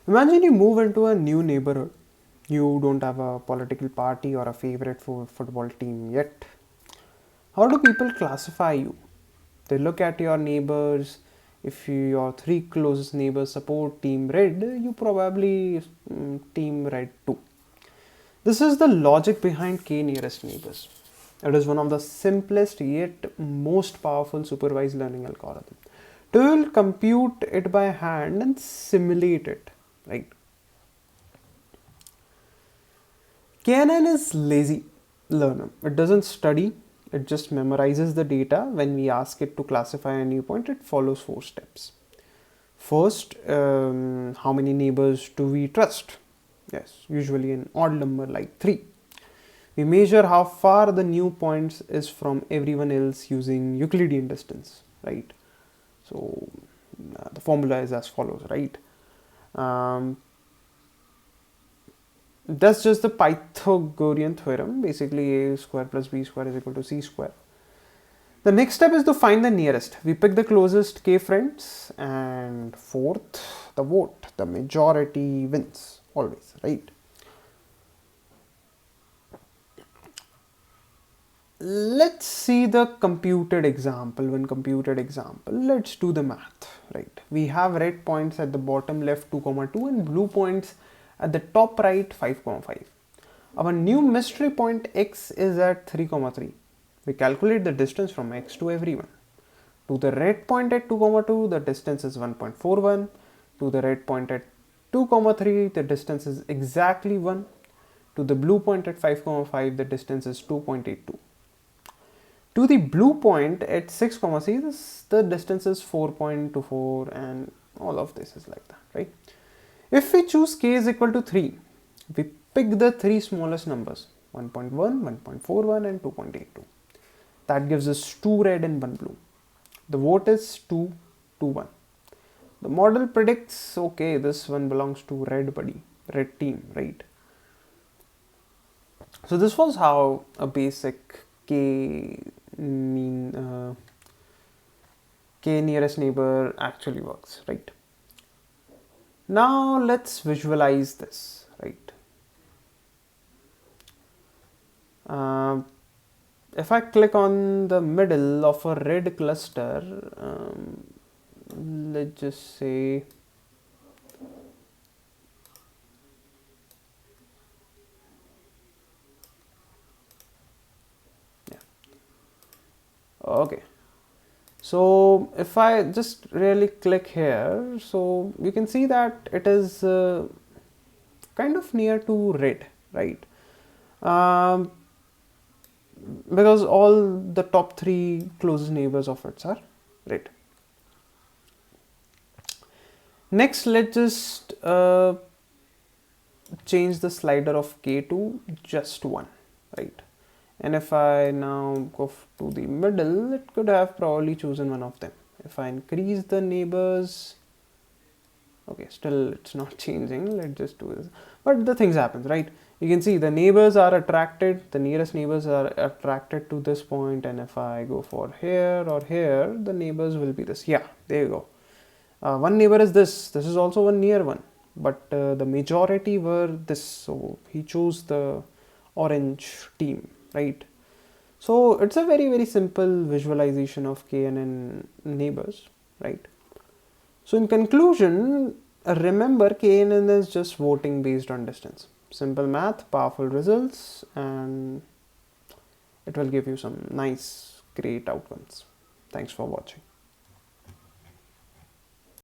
Imagine you move into a new neighborhood. You don't have a political party or a favorite football team yet. How do people classify you? They look at your neighbors. If your three closest neighbors support Team Red, you probably Team Red too. This is the logic behind K nearest neighbors. It is one of the simplest yet most powerful supervised learning algorithm. You will compute it by hand and simulate it, right? KNN is lazy learner. It doesn't study. It just memorizes the data. When we ask it to classify a new point, it follows 4 steps. First, how many neighbors do we trust? Yes, usually an odd number like 3. We measure how far the new points is from everyone else using Euclidean distance, right? So the formula is as follows, right? Um, that's just the Pythagorean theorem. Basically, a square plus b square is equal to c square. The next step is to find the nearest. We pick the closest k friends, and fourth, the vote. The majority wins always, right? Let's see the computed example. Let's do the math, right? We have red points at the bottom left 2,2 and blue points at the top right 5,5. Our new mystery point x is at 3,3. We calculate the distance from x to everyone. To the red point at 2,2, the distance is 1.41. To the red point at 2,3, the distance is exactly 1. To the blue point at 5,5, the distance is 2.82. To the blue point at 6, c, the distance is 4.24, and all of this is like that, right? If we choose k is equal to 3, we pick the 3 smallest numbers, 1.1, 1.41 and 2.82. That gives us 2 red and 1 blue. The vote is 2 to 1. The model predicts, okay, this one belongs to red team, right? So this was how a basic k nearest neighbor actually works, right? Now let's visualize this, right? If I click on the middle of a red cluster, let's just say okay. So if I just really click here, so you can see that it is kind of near to red, right? Because all the top 3 closest neighbors of it are red. Next, let's just change the slider of k to just 1, right? And if I now go to the middle, it could have probably chosen one of them. If I increase the neighbors, okay, still it's not changing. Let's just do this. But the things happen, right? You can see the neighbors are attracted, the nearest neighbors are attracted to this point, and if I go for here or here, the neighbors will be this. Yeah, there you go. One neighbor is this. This is also one near one, but the majority were this. So he chose the orange team, right? So it's a very simple visualization of KNN neighbors, right? So in conclusion, remember KNN is just voting based on distance. Simple math, powerful results, and it will give you some nice, great outcomes. Thanks for watching.